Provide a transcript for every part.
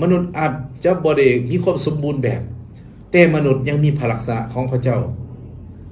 มนุษย์อาจจะบ่ได้มีความสมบูรณ์แบบแต่มนุษย์ยังมีพระลักษณะของพระเจ้า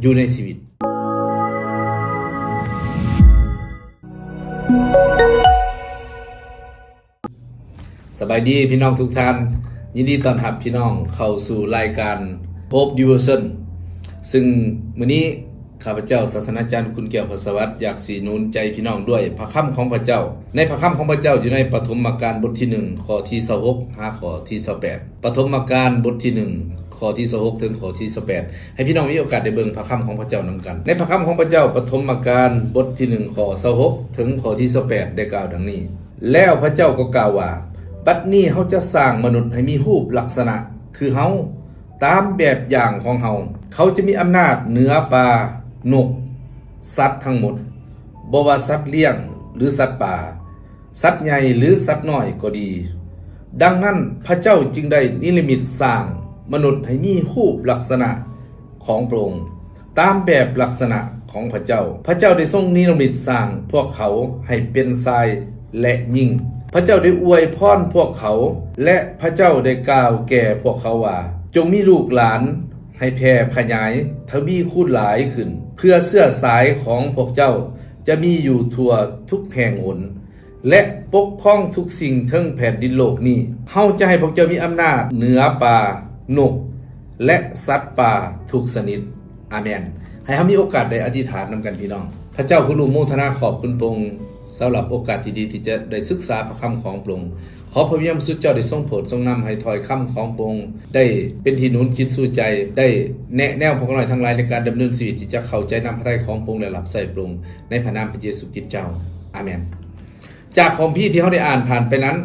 อยู่ในชีวิตสบายดีพี่น้องทุกท่านยินดีต้อนรับพี่น้องเข้าสู่รายการ Hope Devotion ซึ่งมื้อนี้ข้าพเจ้าศาสนาจารย์คุณแก้วพศวัตรอยากสีหนุนใจพี่น้องด้วยพระคัมภ์ของพระเจ้าในพระคัมภ์ของพระเจ้าอยู่ในปฐมกาลบทที่1ข้อที่26หาข้อที่28ปฐมกาลบทที่1ข้อที่26ถึงข้อที่28ให้พี่น้องมีโอกาสได้เบิ่งพระคัมภ์ของพระเจ้านำกันในพระคัมภ์ของพระเจ้าปฐมกาลบทที่1ข้อ26ถึงข้อที่28ได้กล่าวดังนี้แล้วพระเจ้าก็กล่าวว่าบัดนี้เฮาจะสร้างมนุษย์ให้มีรูปลักษณะคือเฮาตามแบบอย่างของเฮาเขาจะมีอำนาจเหนือปลานกสัตว์ทั้งหมดบ่ว่าสัตว์เลี้ยงหรือสัตว์ป่าสัตว์ใหญ่หรือสัตว์น้อยก็ดีดังนั้นพระเจ้าจึงได้นิมิตสร้างมนุษย์ให้มีรูปลักษณะของพระองค์ตามแบบลักษณะของพระเจ้าพระเจ้าได้ทรงนิมิตสร้างพวกเขาให้เป็นชายและหญิงพระเจ้าได้อวยพรพวกเขาและพระเจ้าได้กล่าวแก่พวกเขาว่าจงมีลูกหลานให้แผ่ขยายทวีคูณหลายขึ้นเพื่อเสื้อสายของพวกเจ้าจะมีอยู่ทั่วทุกแห่งหนและปกครองทุกสิ่งทั้งแผ่นดินโลกนี้เฮาจะให้พวกเจ้ามีอำนาจเหนือป่านกและสัตว์ป่าทุกชนิดอาเมนให้เฮามีโอกาสได้อธิษฐานนำกันพี่น้องพระเจ้าคุณอนุโมทนาขอบคุณพระองค์สำหรับโอกาสที่ดีที่จะได้ศึกษาพระคำของพระองค์ขอพระวิญญาณสุดเจ้าได้ทรงโปรดทรงนำให้ถ้อยคำของพระองค์ได้เป็นที่หนุนจิตสู่ใจได้แนะแนวพวกเราทั้งหลายในการดำเนินชีวิตที่จะเข้าใจนำพระทัยของพระองค์และรับใส่พระองค์ในพระนามพระเยซูคริสต์เจ้าอาเมนจากของพี่ที่เฮาได้อ่านผ่านไปนั้น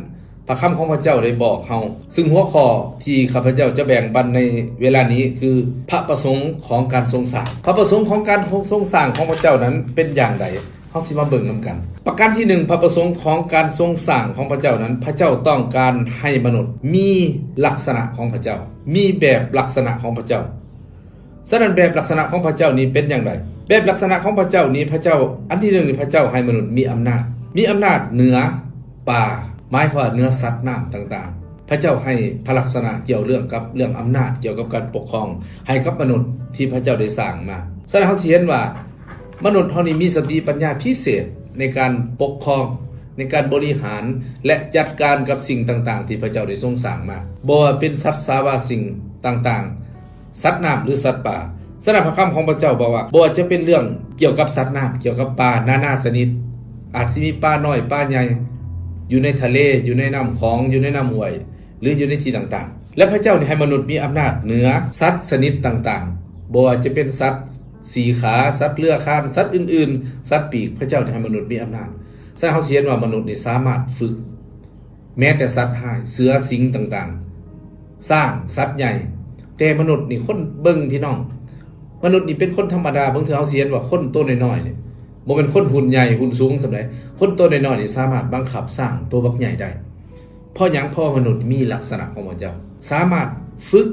พระคำของพระเจ้าได้บอกเฮาซึ่งหัวข้อที่ข้าพเจ้าจะแบ่งปันในเวลานี้คือพระประสงค์ของการทรงสร้างพระประสงค์ของการทรงสร้างของพระเจ้านั้นเป็นอย่างไรเฮาสิมาเบิ่งนำกันประการที่1พระประสงค์ของการทรงสร้างของพระเจ้านั้นพระเจ้าต้องการให้มนุษย์มีลักษณะของพระเจ้ามีแบบลักษณะของพระเจ้าฉะนั้นแบบลักษณะของพระเจ้านี้เป็นอย่างไรแบบลักษณะของพระเจ้านี้พระเจ้าอันที่1นี่พระเจ้าให้มนุษย์มีอำนาจเหนือป่าหมายความว่าเหนือสัตว์น้ำต่างๆพระเจ้าให้พระลักษณะเกี่ยวเรื่องอำนาจเกี่ยวกับการปกครองให้กับมนุษย์ที่พระเจ้าได้สร้างมาฉะนั้นเฮาสิเห็นว่ามนุษย์เฮานี่มีสติปัญญาพิเศษในการปกครองในการบริหารและจัดการกับสิ่งต่างๆที่พระเจ้าได้ทรงสร้างมาบ่ว่าเป็นสัตว์สาวาสิ่งต่างๆสัตว์น้ำหรือสัตว์ป่าสำหรับพระคำของพระเจ้าบอกว่าบ่ว่าจะเป็นเรื่องเกี่ยวกับสัตว์น้ำเกี่ยวกับปลานานาชนิดอาจสิมีปลาน้อยปลาใหญ่อยู่ในทะเลอยู่ในน้ำของอยู่ในน้ำห้วยหรืออยู่ในที่ต่างๆและพระเจ้าให้มนุษย์มีอำนาจเหนือสัตว์ชนิดต่างๆบ่ว่าจะเป็นสัตว์สี่ขาสัตว์เลื้อยคลานสัตว์อื่นๆสัตว์ปีกพระเจ้าให้มนุษย์มีอำนาจฉะนั้นเฮาสิเห็นว่ามนุษย์นี่สามารถฝึกแม้แต่สัตว์หายเสือสิงต่างๆสร้างสัตว์ใหญ่แต่มนุษย์นี่คนเบิ่งพี่น้องมนุษย์นี่เป็นคนธรรมดาบางเทื่อเฮาสิเห็นว่าคนตัวน้อยๆนี่บ่เป็นคนหุ่นใหญ่หุ่นสูงสำใดคนตัวน้อยๆนี่สามารถบังคับสร้างตัวบักใหญ่ได้เพราะหยังเพราะมนุษย์มีลักษณะของพระเจ้าสามารถฝึก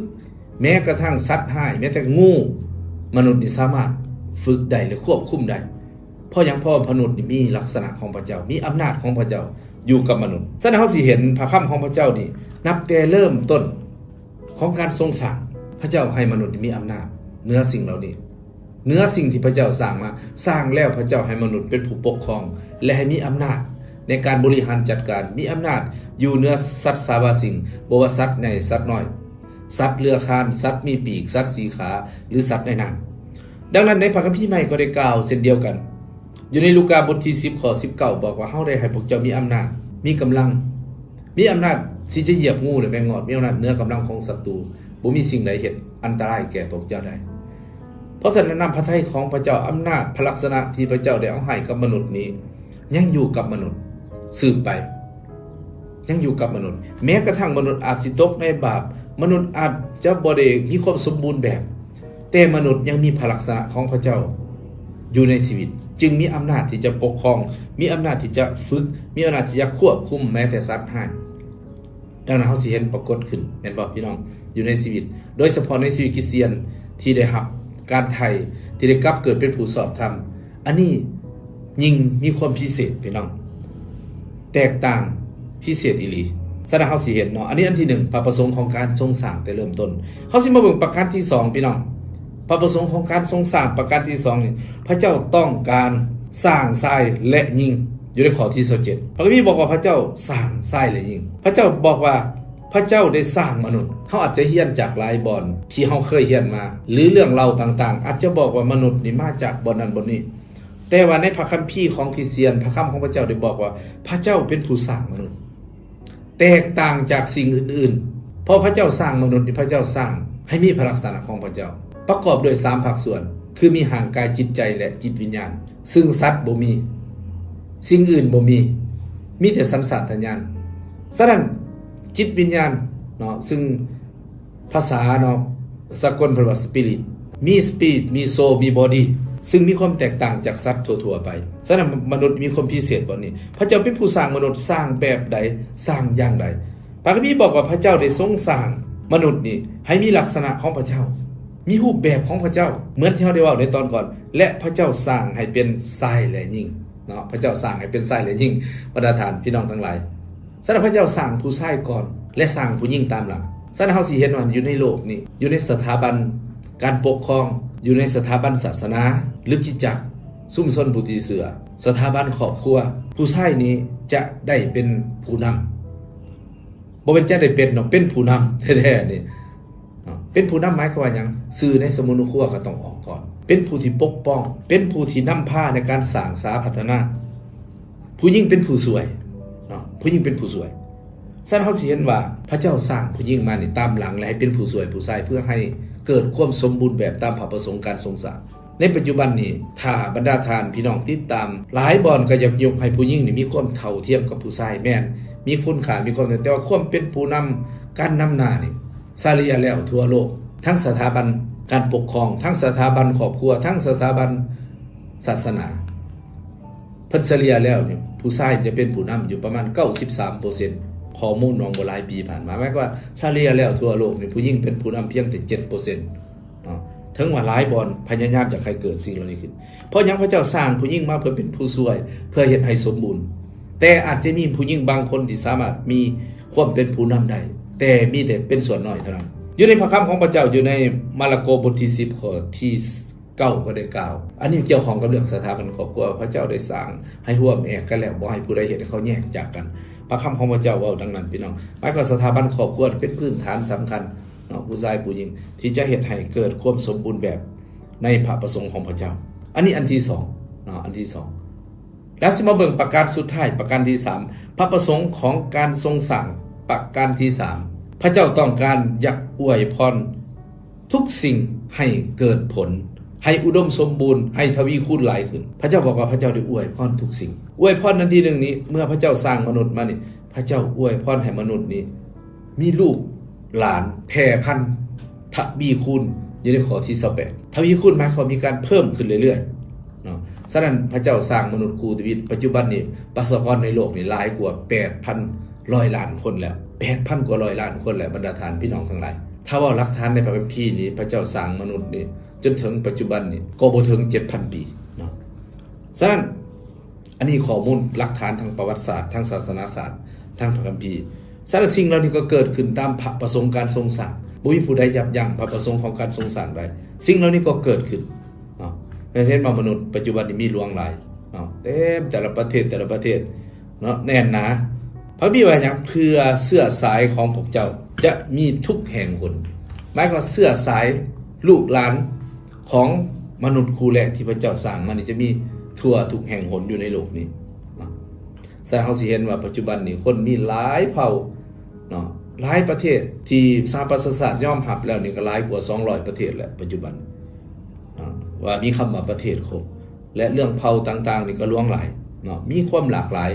แม้กระทั่งสัตว์หายแม้แต่งูมนุษย์นี่สามารถฝึกได้หรือควบคุมได้เพราะหยังเพราะมนุษย์นี่มีลักษณะของพระเจ้ามีอำนาจของพระเจ้าอยู่กับมนุษย์ฉะนั้นเฮาสิเห็นพระคำของพระเจ้านี่นับแต่เริ่มต้นของการทรงสร้างพระเจ้าให้มนุษย์มีอำนาจเหนือสิ่งเหล่านี้เหนือสิ่งที่พระเจ้าสร้างมาสร้างแล้วพระเจ้าให้มนุษย์เป็นผู้ปกครองและให้มีอำนาจในการบริหารจัดการมีอำนาจอยู่เหนือสัตว์สาวาสิ่งบ่ว่าสัตว์ใหญ่สัตว์น้อยสัตว์เลื้อยคลานสัตว์มีปีกสัตว์สีขาหรือสัตว์ในน้ำดังนั้นในพระคัมภีร์ใหม่ก็ได้กล่าวเช่นเดียวกันอยู่ในลูกาบทที่10ข้อ19บอกว่าเฮาได้ให้พวกเจ้ามีอำนาจมีกำลังมีอำนาจที่จะเหยียบงูหรือแมงงอดมีอำนาจเหนือกำลังของศัตรูบ่มีสิ่งใดเฮ็ดอันตรายแก่พวกเจ้าได้เพราะฉะนั้นนำพระทัยของพระเจ้าอำนาจพระลักษณะที่พระเจ้าได้เอาให้กับมนุษย์นี้ยังอยู่กับมนุษย์สืบไปยังอยู่กับมนุษย์แม้กระทั่งมนุษย์อาจสิตกในบาปมนุษย์อาจจะบ่ได้มีความสมบูรณ์แบบแต่มนุษย์ยังมีพระลักษณะของพระเจ้าอยู่ในชีวิตจึงมีอำนาจที่จะปกครองมีอำนาจที่จะฝึกมีอำนาจที่จะควบคุมแม้แต่สัตว์หายดังนั้นเฮาสิเห็นปรากฏขึ้นแม่นบ่พี่น้องอยู่ในชีวิตโดยเฉพาะในชีวิตคริสเตียนที่ได้รับการไถ่ที่ได้กลับเกิดเป็นผู้สอบธรรมอันนี้ยิ่งมีความพิเศษพี่น้องแตกต่างพิเศษอีหลี สนะเฮาสิเห็นเนาะอันนี้อันที่1พระประสงค์ของการทรงสร้างแต่เริ่มต้นเฮาสิมาเบิ่งประการที่2พี่น้องพระประสงค์ของการทรงสร้างประการที่2นี่พระเจ้าต้องการสร้างทรายและยิงอยู่ในข้อที่27พระคัมภีร์บอกว่าพระเจ้าสร้างทรายและยิงพระเจ้าบอกว่าพระเจ้าได้สร้างมนุษย์เฮาอาจจะเรียนจากหลายบ่อนที่เฮาเคยเรียนมาหรือเรื่องเล่าต่างๆอาจจะบอกว่ามนุษย์นี่มาจากบ่อนนั้นบ่อนนี้แต่ว่าในพระคัมภีร์ของคริสเตียนพระคำของพระเจ้าได้บอกว่าพระเจ้าเป็นผู้สร้างมนุษย์แตกต่างจากสิ่งอื่นๆเพราะพระเจ้าสร้างมนุษย์นี่พระเจ้าสร้างให้มีพระลักษณะของพระเจ้าประกอบด้วย3ภาคส่วนคือมีห่างกายจิตใจและจิตวิญญาณซึ่งสัตว์บ่มีสิ่งอื่นบ่มีแต่สัญชาตญาณฉะนั้นจิตวิญญาณเนาะซึ่งภาษาเนาะสากลเพิ่นว่าสปิริตมีสปิริตมีโซลมีบอดี้ซึ่งมีความแตกต่างจากสัตว์ทั่วๆไปฉะนั้นมนุษย์มีความพิเศษบ่นี้พระเจ้าเป็นผู้สร้างมนุษย์สร้างแบบใดสร้างอย่างใดพระคัมภีร์บอกว่าพระเจ้าได้ทรงสร้างมนุษย์นี่ให้มีลักษณะของพระเจ้ามีรูปแบบของพระเจ้าเหมือนที่เราได้ว่าในตอนก่อนและพระเจ้าสร้างให้เป็นทรายและยิ่งเนาะพระเจ้าสร้างให้เป็นทรายและยิ่งบรรดาทานพี่น้องทั้งหลายฉะนั้นพระเจ้าสร้างผู้ชายก่อนและสร้างผู้หญิงตามหลังฉะนั้นเฮาสิเห็นว่าอยู่ในโลกนี้อยู่ในสถาบันการปกครองอยู่ในสถาบันศาสนาหรือกิจจักรซุ่มซ่อนผู้ที่เสือสถาบันครอบครัวผู้ชายนี้จะได้เป็นผู้นำบ่เป็นจะได้เป็นเนาะเป็นผู้นำแท้ๆนี่เป็นผู้นำหมายความว่าหยังสื่อในสมุนครัวก็ต้องออกก่อนเป็นผู้ที่ปกป้องเป็นผู้ที่นำพาในการสร้างสาพัฒนาผู้หญิงเป็นผู้สวยเนาะผู้หญิงเป็นผู้สวยฉะนั้นเฮาสิเห็นว่าพระเจ้าสร้างผู้หญิงมานี่ตามหลังและให้เป็นผู้สวยผู้ชายเพื่อให้เกิดความสมบูรณ์แบบตามพระประสงค์การทรงสร้างในปัจจุบันนี้ถ้าบรรดาทานพี่น้องติดตามหลายบ่อนก็อยากยกให้ผู้หญิงนี่มีความเท่าเทียมกับผู้ชายแม่นมีคุณค่ามีความแต่ว่าความเป็นผู้นำการนำหน้านี่ซาเลียแล้วทั่วโลกทั้งสถาบันการปกครองทั้งสถาบันครอบครัวทั้งสถาบันศาสนาเพิ่นซาเลียแล้วนี่ผู้ชายจะเป็นผู้นำอยู่ประมาณ 93% ข้อมูลน้องบ่หลายปีผ่านมาหมายความว่าซาเลียแล้วทั่วโลกนี่ผู้หญิงเป็นผู้นำเพียงแต่ 7% เนาะถึงว่าหลายบ่อนพยายามจะให้เกิดสิ่งเหล่านี้ขึ้นเพราะหยังพระเจ้าสร้างผู้หญิงมาเพื่อเป็นผู้ช่วยเพื่อเฮ็ดให้สมบูรณ์แต่อาจจะมีผู้หญิงบางคนที่สามารถมีความเป็นผู้นำได้แต่มีแต่เป็นส่วนน้อยเท่านั้นอยู่ในพระคำของพระเจ้าอยู่ในมาระโกบทที่10ข้อที่9ก็ได้กล่าวอันนี้เกี่ยวข้องกับเรื่องสถาบันครอบครัวพระเจ้าได้สร้างให้ร่วมแอกกันแล้วบ่ให้ผู้ใดเฮ็ดให้เขาแยกจากกันพระคำของพระเจ้าเว้าดังนั้นพี่น้องหมายความสถาบันครอบครัวเป็นพื้นฐานสำคัญเนาะผู้ชายผู้หญิงที่จะเฮ็ดให้เกิดความสมบูรณ์แบบในพระประสงค์ของพระเจ้าอันนี้อันที่2เนาะอันที่2แล้วสิมาเบิ่งประการสุดท้ายประการที่3พระประสงค์ของการทรงสร้างประการที่3พระเจ้าต้องการอยากอวยพรทุกสิ่งให้เกิดผลให้อุดมสมบูรณ์ให้ทวีคูณหลายขึ้นพระเจ้าบอกว่าพระเจ้าได้อวยพรทุกสิ่งอวยพรนั้นที่1นี้เมื่อพระเจ้าสร้างมนุษย์มานี่พระเจ้าอวยพรให้มนุษย์นี้มีลูกหลานแพร่พันธุ์ทวีคูณอยู่ในข้อที่28ทวีคูณหมายความมีการเพิ่มขึ้นเรื่อยๆเนาะฉะนั้นพระเจ้าสร้างมนุษย์คู่ชีวิตปัจจุบันนี้ประชากรในโลกนี่หลายกว่า 8,100 ล้านคนแล้ว 8,000 กว่า100 ล้านคนแล้วบรรดาทานพี่น้องทั้งหลายถ้าว่าหลักฐานในพระคัมภีร์นี้พระเจ้าสร้างมนุษย์นี่จนถึงปัจจุบันนี่ก็บ่ถึง 7,000 ปีเนาะฉะนั้นอันนี้ข้อมูลหลักฐานทางประวัติศาสตร์ทางศาสนาศาสตร์ทางพระคัมภีร์สารสิ่งเหล่านี้ก็เกิดขึ้นตามพระประสงค์การทรงสร้างบ่มีผู้ใดยับยั้งพระประสงค์ของการทรงสร้างได้สิ่งเหล่านี้ก็เกิดขึ้นเนาะเห็นว่ามนุษย์ปัจจุบันนี้มีหลวงหลายเนาะเต็มแต่ละประเทศเนาะแน่นหนาพระบิดาว่าหยังเพื่อเสื้อสายของพวกเจ้าจะมีทุกแห่งหนหมายความว่าเสื้อสายลูกหลานของมนุษย์คู่แรกที่พระเจ้าสร้างมานี่จะมีทั่วทุกแห่งหนอยู่ในโลกนี้แสดงเฮาสิเห็นว่าปัจจุบันนี้คนมีหลายเผ่าเนาะหลายประเทศที่สหประชาชาติยอมรับแล้วนี่ก็หลายกว่า200ประเทศแล้วปัจจุบันว่ามีคำว่าประเทศครบและเรื่องเผ่าต่างๆนี่ก็ล่วงหลายเนาะมีความหลากหลาย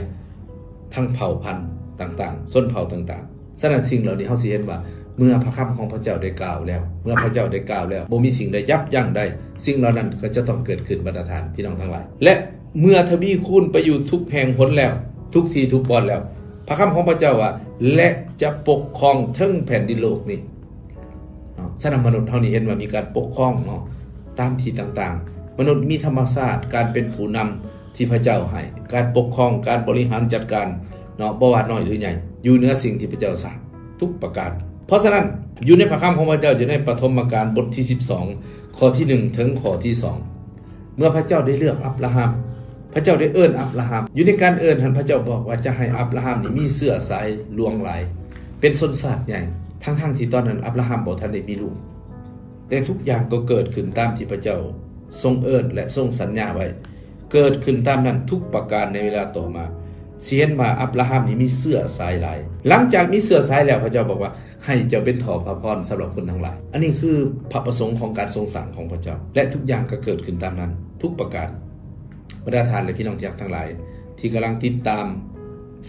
ทั้งเผ่าพันธุ์ต่างๆส้นเผ่าต่างๆฉะนั้นสิ่งเหล่านี้เฮาสิเห็นว่าเมื่อพระคำของพระเจ้าได้กล่าวแล้วเมื่อพระเจ้าได้กล่าวแล้วบ่มีสิ่งใดยับยั้งได้สิ่งเหล่านั้นก็จะต้องเกิดขึ้นบรรดาทานพี่น้องทั้งหลายและเมื่อทวีคูณไปอยู่ทุกแห่งหนแล้วทุกที่ทุกบอนแล้วพระคำของพระเจ้าว่าและจะปกครองทั้งแผ่นดินโลกนี้ฉะนั้นมนุษย์เฮานี่เห็นว่ามีการปกครองเนาะตามที่ต่างๆมนุษย์มีธรรมชาติการเป็นผู้นำที่พระเจ้าให้การปกครองการบริหารจัดการ เนาะบ่ว่าน้อยหรือใหญ่อยู่เหนือสิ่งที่พระเจ้าสร้างทุกประการเพราะฉะนั้นอยู่ในพระคัมภีร์ของพระเจ้าอยู่ในปฐมกาลบทที่12ข้อที่1ถึงข้อที่2เมื่อพระเจ้าได้เลือกอับราฮัมพระเจ้าได้เอิ้นอับราฮัมอยู่ในการเอิ้นท่านพระเจ้าบอกว่าจะให้อับราฮัมนี่มีเสื้อสายลวงหลายเป็นชนชาติใหญ่ทั้งที่ตอนนั้นอับราฮัมบ่ทันได้มีลูกแต่ทุกอย่างก็เกิดขึ้นตามที่พระเจ้าทรงเอิ้นและทรงสัญญาไว้เกิดขึ้นตามนั้นทุกประการในเวลาต่อมาเสียนมาอับราฮัมนี่มีเสื้อสายหลายหลังจากมีเสื้อสายแล้วพระเจ้าบอกว่าให้เจ้าเป็นถอพระพรสำหรับคนทั้งหลายอันนี้คือพระประสงค์ของการทรงสั่งของพระเจ้าและทุกอย่างก็เกิดขึ้นตามนั้นทุกประการบรรดาทานและพี่น้องที่รักทั้งหลายที่กำลังติดตาม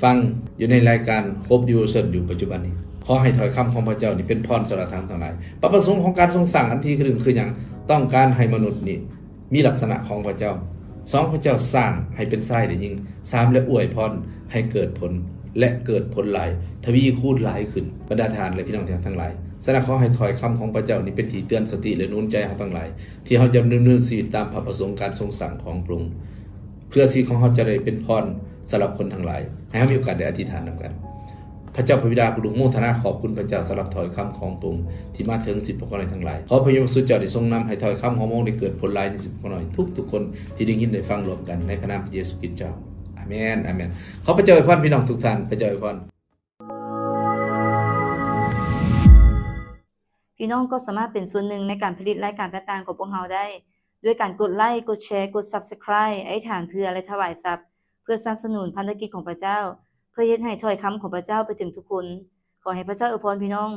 ฟังอยู่ในรายการ Hope Devotion อยู่ปัจจุบันนี้ขอให้ถ้อยคำของพระเจ้านี่เป็นพรสำหรับทั้งหลายพระประสงค์ของการทรงสั่งอันที่1คืออย่างต้องการให้มนุษย์นี่มีลักษณะของพระเจ้า2พระเจ้าสร้างให้เป็นทรายได้ยิ่ง3และอวยพรให้เกิดผลและเกิดผลหลายทวีคูณหลายขึ้นบรรดาทานและพี่น้องทั้งหลายฉะนั้นขอให้ถ้อยคำของพระเจ้านี่เป็นที่เตือนสติและหนุนใจเราทั้งหลายที่เราจะดำเนินชีวิตตามพระประสงค์การทรงสั่งของพระองค์เพื่อชีวิตของเราจะได้เป็นพรสำหรับคนทั้งหลายให้เรามีโอกาสได้อธิษฐานนำกันพระเจ้าพระบิดาผู้ทรงโมทนาขอบคุณพระเจ้าสำหรับถ้อยคำของพระองค์ที่มาถึง10พระคุณทั้งหลายขอพระเยซูเจ้าได้ทรงนำให้ถ้อยคำของพระองค์ได้เกิดผลหลายใน10พระคุณทุกคนที่ได้ยินได้ฟังรวมกันในพระนามพระเยซูคริสต์เจ้าอาเมนอาเมนขอพระเจ้าอวยพรพี่น้องทุกท่านพระเจ้าอวยพรพี่น้องก็สามารถเป็นส่วนหนึ่งในการผลิตรายการต่างๆของพวกเราได้ด้วยการกดไลค์กดแชร์กด Subscribe ไอ้ฐานเพื่อและถวายทรัพย์เพื่อสนับสนุนพันธกิจของพระเจ้าเพื่อเฮ็ดให้ถ้อยคำของพระเจ้าไปถึงทุกคนขอให้พระเจ้าอวยพรพี่น้อง